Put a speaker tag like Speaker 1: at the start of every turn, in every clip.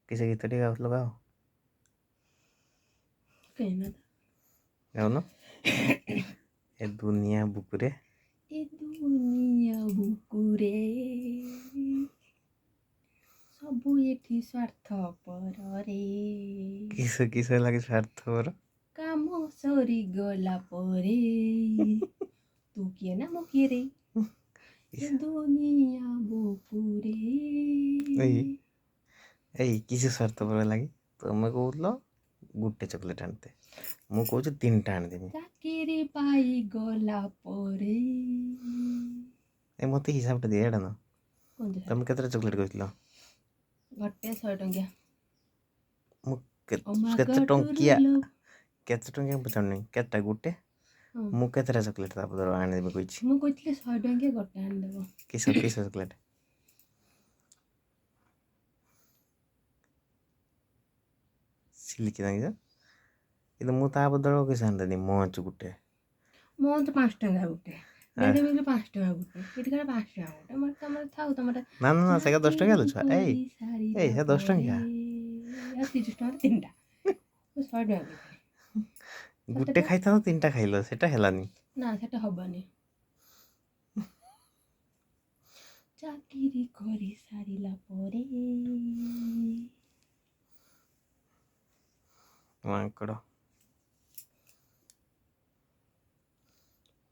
Speaker 1: किसी गीत टे गाओ गाओ
Speaker 2: कहना
Speaker 1: गाउन ए दुनिया बुकुरे
Speaker 2: ए दुनिया बुकुरे सबु एठी स्वार्थपर रे
Speaker 1: किस किस लगे स्वार्थपर
Speaker 2: काम सरी गला परे तू किए ना मो किए रे ए दुनिया बुकुरे
Speaker 1: ए किस स्वार्थपर लगे तुम कहूल गोटे चॉकलेट आनते मु कहूँ 3टा आनदेमी
Speaker 2: चाकरी पाई गला परे
Speaker 1: ए मत हिसाब दिए एडा ना
Speaker 2: कोन
Speaker 1: तुम केतरा चॉकलेट कहथिलो
Speaker 2: गटे 100 टंकिया
Speaker 1: मु केते टंकिया पचारनी केतटा गोटे मु केतरा चॉकलेट ता बदर आनदेमी कहिछि
Speaker 2: मु कहथिले 100 टंकिया गटे आन देबो
Speaker 1: किस किस चॉकलेट सिल्की दांगी ಇದು ಮೂತ ಬದಲು ಕಿಸಂದ ನಿ ಮೊಂಚು ಗುಟ್ಟೆ
Speaker 2: ಮೊಂಚು 5 ಟಂಕಾ ಗುಟ್ಟೆ डेढ़ मिल 5 टका गुटे इट का 5 टका गुटे मत तमर थाउ तमर
Speaker 1: ना ना ना सेका 10 टका लछ ए ए हे 10 टका
Speaker 2: या 30 टका तीनटा 100 टका
Speaker 1: गुटे खाइता 3टा खाइलो सेटा हेलानी
Speaker 2: ना सेटा हबनी चाकरी करी सारिला परे
Speaker 1: मांकड़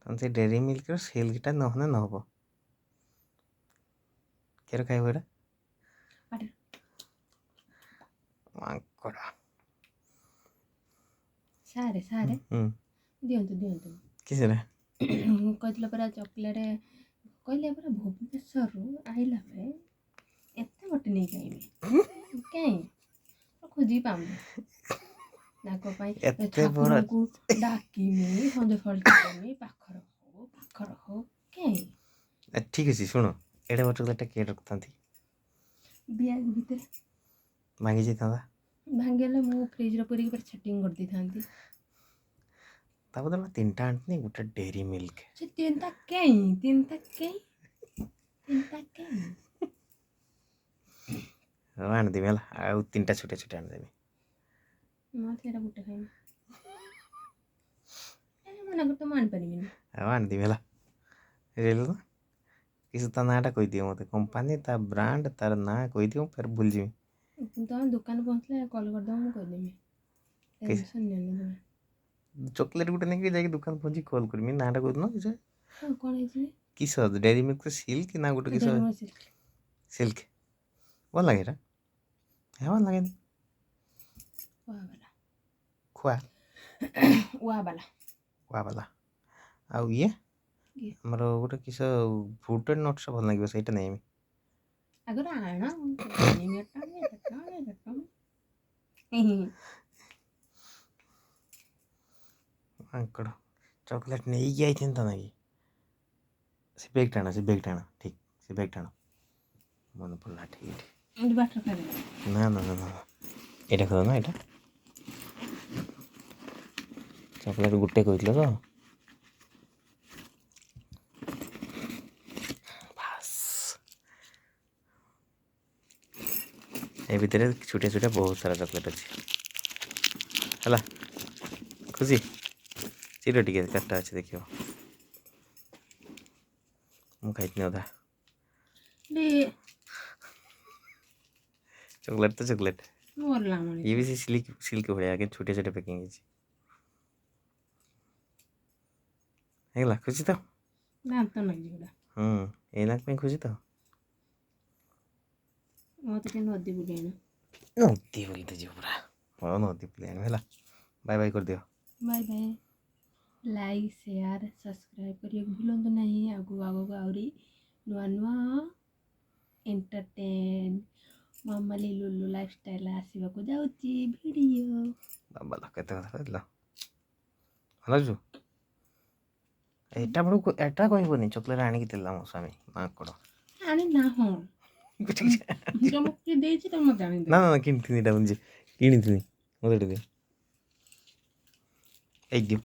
Speaker 1: तन से डेरी मिल्क रो सेल गिटा नहने न हबो केर खाइबो एटा
Speaker 2: अरे
Speaker 1: मांकड़
Speaker 2: सारे सारे दियंतु
Speaker 1: किसरे
Speaker 2: कहथिला परा चॉकलेट कहले परा भुवनेश्वर रु आइला पे एते बटे नै खाइबे काई खोजी पाम नाको पाई
Speaker 1: एते बड़ा
Speaker 2: को डाकी में संजय फल में पाखर हो काई
Speaker 1: ठीक अछि सुनो एडा चॉकलेट के रखतांती
Speaker 2: बियाग भीतर
Speaker 1: मांगी जे थांदा
Speaker 2: भांगेले मु फ्रिज रो पूरी पर सेटिंग कर दी थांती
Speaker 1: ता बदल 3टा आंटनी गुटा डेरी मिल्क
Speaker 2: से तीनटा
Speaker 1: आन दे मेला आ 3टा छोटे छोटे आन देबी
Speaker 2: मत एरा गुटे खाइ अरे मना को तो मान परिबिनी
Speaker 1: आन दे मेला रेल किस ता नाटा कहि दियो मते कंपनी ता ब्रांड तार ना कहि दियो फिर भूल जी
Speaker 2: तो दुकान पहुंचले कॉल कर दो मु कह देमी टेंशन नै
Speaker 1: चॉकलेट गुटे नहीं जाके दुकान पहुंची कॉल करमी नाटा कहि दनो किसे
Speaker 2: हां कोन है
Speaker 1: किस डेरी मिल्क सिल्क ना गुटे किस सिल्क वो लगे रा है वो लगे खुआ वाला आ ये हमर गुटे किस फ्रूटेड नट्स भल लागियो सेटा नहीं
Speaker 2: अगर आना
Speaker 1: अंकड़ चॉकलेट नहीं गई थी ता नहीं से बैग टाना ठीक से बैग टाना मन पड़ला ठीक
Speaker 2: बाटर खाबे
Speaker 1: ना ना ना ना एटा खा ना एटा चॉकलेट गुटे कहितलो तो बस ए भीतर छोटे छोटे बहुत सारा चॉकलेट अच्छे हला खुशी चिरो टिके काटा अच्छे देखियो मु खाइतनी अधा चॉकलेट तो चॉकलेट ये भी सिल्क भलिया के छोटे छोटे पैकिंग है खुशी तो
Speaker 2: ना तो लग जिगला
Speaker 1: एना पे खुशी तो
Speaker 2: मत के नदी बुलेना
Speaker 1: नदी बोली तो जीव पूरा हो नदी प्लेन हैला बाय बाय कर दियो
Speaker 2: bye bye like share subscribe करियो भूलंतु नहीं आगु आउरी नुआ नुआ एंटरटेन मामाली लुलु लाइफस्टाइल आसीबा को जाउची वीडियो
Speaker 1: बाबा ला केते कथा कहला हला जो एटा बडू एटा कहबोनी चॉकलेट आनी कि तेला मो स्वामी मा कोड
Speaker 2: आनी ना हो जमके देछि त म जानि
Speaker 1: ना ना किन तिनी टा बुझी किनी तिनी मोदे दे ए दियो